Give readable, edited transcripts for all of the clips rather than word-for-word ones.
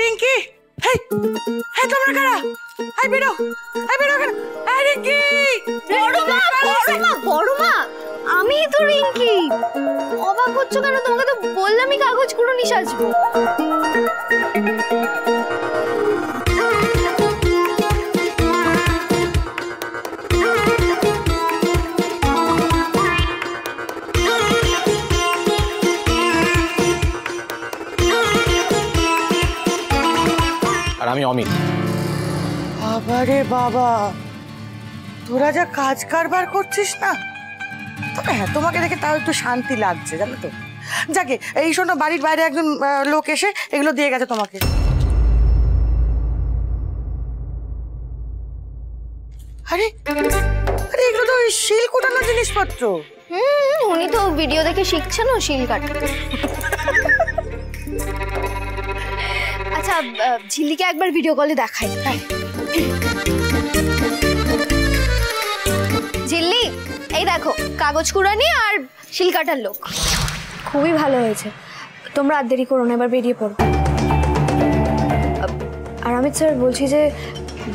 রিঙ্কি, হেই হেই তোমরা কারা? এই বেরো, এই বেরো কেন? এই রিঙ্কি, বড়মা, আমি তো রিঙ্কি। অবাক হচ্ছ কেন? তোমাকে তো বললামই কাগজ কুড়ো নিয়ে সাজবো। আর আমি অমিত। বাবারে বাবা, তোরা যা কাজ কারবার করছিস না, তবে হ্যাঁ তোমাকে দেখে তাও একটু শান্তি লাগছে জানো তো। যাকে এই শোনো, বাড়ির বাইরে একজন লোক এসে এগুলো দিয়ে গেছে তোমাকে। আরে আরে এগুলো তো শিল কুটানোর জিনিসপত্র। উনি তো ভিডিও দেখে শিখছেন ও শিল কাটতে। আচ্ছা, ঝিল্লিকে একবার ভিডিও কলে দেখাই। ঝিল্লি, এই দেখো কাগজ কুড়ানি আর শিল কাটার লোক। খুবই ভালো হয়েছে, তোমরা আর দেরি করো না, এবার বেরিয়ে পড়ো। আর অমিত স্যার, বলছি যে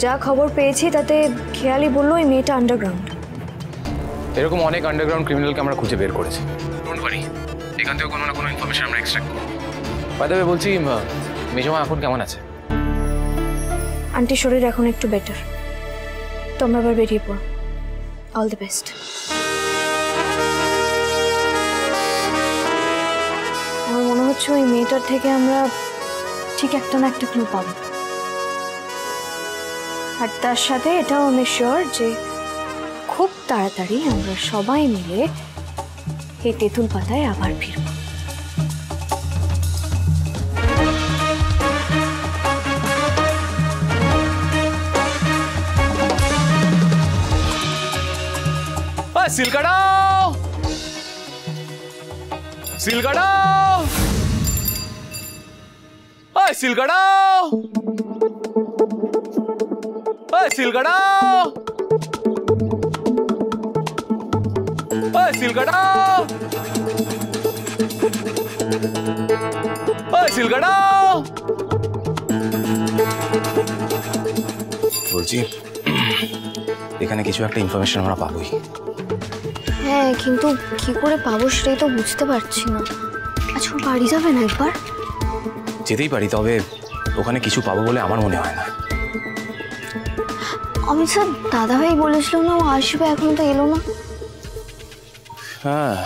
যা খবর পেয়েছি তাতে খেয়ালি বললো এই মেয়েটা আন্ডারগ্রাউন্ড। এরকম অনেক আন্ডারগ্রাউন্ড ক্রিমিনালকে আমরা খুঁজে বের করেছি। ডোন্ট ওয়ারি, এখান থেকে কোনো না কোনো ইনফরমেশন আমরা এক্সট্রাক্ট করব। বাই দ্য ওয়ে, বলছি মেজমা এখন কেমন আছে? আন্টির শরীর এখন একটু বেটার। তোমরা আবার বেরিয়ে পড়ো। All the best. আমার মনে হচ্ছে ওই মেয়েটার থেকে আমরা ঠিক একটা না একটা ক্লু পাবো। আর তার সাথে এটাও আমি শিওর যে খুব তাড়াতাড়ি আমরা সবাই মিলে এই তেঁতুল পাতায় আবার ফিরব। সিলকাটাও, সিলকাটাও, ওই সিলকাটাও, ওই সিলকাটাও, ওই সিলকাটাও, ওই সিলকাটাও। বলছি এখানে কিছু একটা ইনফরমেশন আমরা পাবোই। হ্যাঁ, কিন্তু কি করে পাবো সেটাই তো বুঝতে পারছি না। আচ্ছা, বাড়ি যাবে না একবার? যেতেই পারি, তবে ওখানে কিছু পাবো বলে আমার মনে হয় না। অমিত স্যার, দাদাভাই বলেছিল না ও আসবে, এখনো তো এলো না। হ্যাঁ,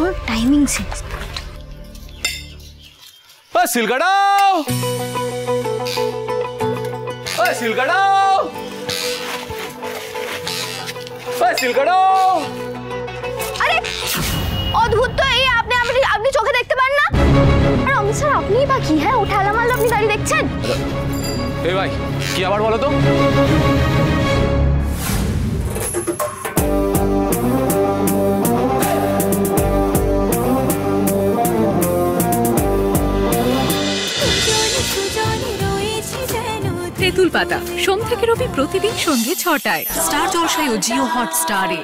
ওর টাইমিং সেন্স। ওই সিলকাটাও, ওই সিলকাটাও, ওই সিলকাটাও। আরে অদ্ভুত তো, এই আপনি চোখে দেখতে পান না? আরে অমিত স্যার, আপনিই বা কি? হ্যাঁ, উঠালাম মারলো, আপনি দাঁড়িয়ে দেখছেন। এই ভাই, কি আবার বলো তো? তেঁতুল পাতা সোম থেকে রবি প্রতিদিন সন্ধ্যে ৬টায় স্টার জলসায় ও জিও হটস্টারে।